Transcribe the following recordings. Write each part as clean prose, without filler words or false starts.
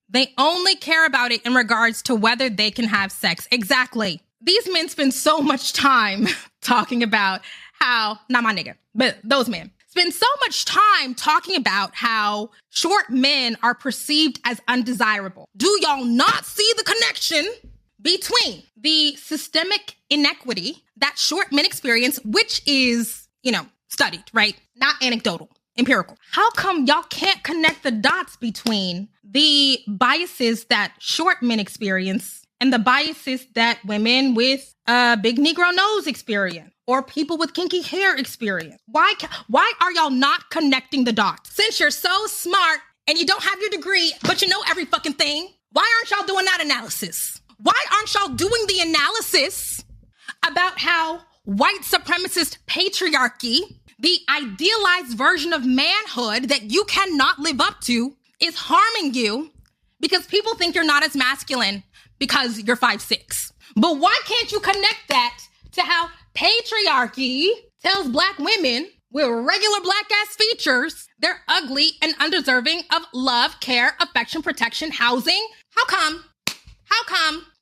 They only care about it in regards to whether they can have sex. Exactly. These men spend so much time talking about how, not my nigga, but those men spend so much time talking about how short men are perceived as undesirable. Do y'all not see the connection between the systemic inequity that short men experience, which is, studied, right? Not anecdotal, empirical. How come y'all can't connect the dots between the biases that short men experience and the biases that women with a big Negro nose experience or people with kinky hair experience? Why are y'all not connecting the dots? Since you're so smart and you don't have your degree, but you know every fucking thing, why aren't y'all doing that analysis? Why aren't y'all doing the analysis about how white supremacist patriarchy, the idealized version of manhood that you cannot live up to, is harming you because people think you're not as masculine because you're 5'6". But why can't you connect that to how patriarchy tells Black women with regular Black-ass features they're ugly and undeserving of love, care, affection, protection, housing? How come?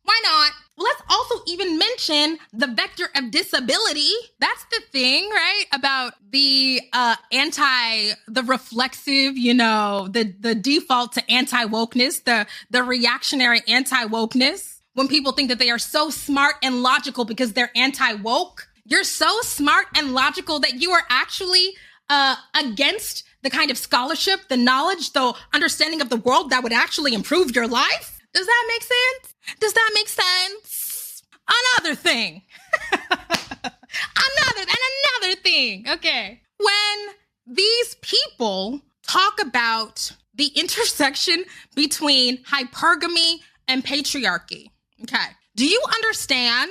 Why not? Well, let's also even mention the vector of disability. That's the thing, right? About the reflexive, the default to anti-wokeness, the reactionary anti-wokeness. When people think that they are so smart and logical because they're anti-woke, you're so smart and logical that you are actually against the kind of scholarship, the knowledge, the understanding of the world that would actually improve your life. Does that make sense? Another thing. Another thing. Okay. When these people talk about the intersection between hypergamy and patriarchy, okay, do you understand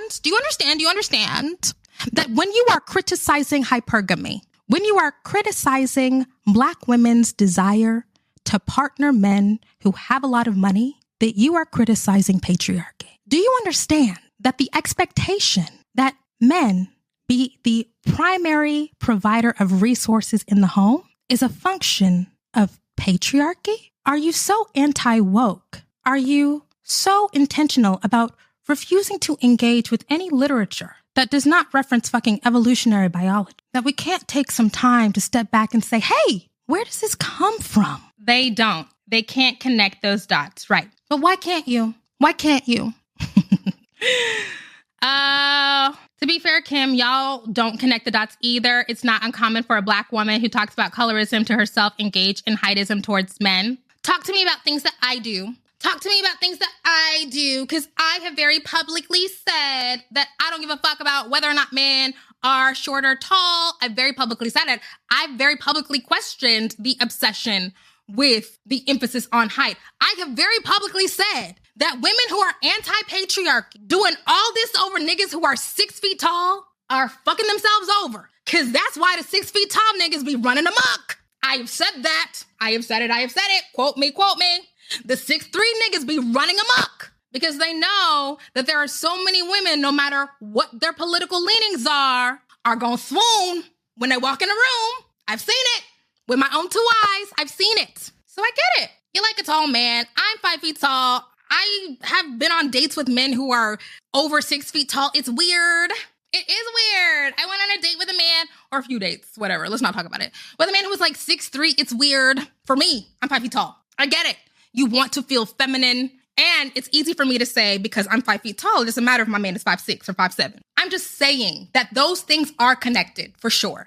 that when you are criticizing hypergamy, when you are criticizing Black women's desire to partner men who have a lot of money, that you are criticizing patriarchy? Do you understand that the expectation that men be the primary provider of resources in the home is a function of patriarchy? Are you so anti-woke? Are you so intentional about refusing to engage with any literature that does not reference fucking evolutionary biology that we can't take some time to step back and say, hey, where does this come from? They don't. They can't connect those dots, right? But why can't you? To be fair, Kim, y'all don't connect the dots either. It's not uncommon for a Black woman who talks about colorism to herself engage in heightism towards men. Talk to me about things that I do. Because I have very publicly said that I don't give a fuck about whether or not men are short or tall. I've very publicly said it. I've very publicly questioned the obsession with the emphasis on height. I have very publicly said that women who are anti-patriarchy doing all this over niggas who are 6 feet tall are fucking themselves over. Because that's why the 6 feet tall niggas be running amok. I have said that. I have said it. Quote me. The 6'3" niggas be running amok because they know that there are so many women, no matter what their political leanings are gonna swoon when they walk in a room. I've seen it. With my own 2 eyes, I've seen it. So I get it. You like a tall man. I'm 5 feet tall. I have been on dates with men who are over 6 feet tall. It's weird. It is weird. I went on a date with a man, or a few dates, whatever. Let's not talk about it. With a man who was like 6'3". It's weird. For me, I'm 5 feet tall. I get it. You want to feel feminine. And it's easy for me to say because I'm 5 feet tall. It doesn't matter if my man is 5'6" or 5'7". I'm just saying that those things are connected for sure.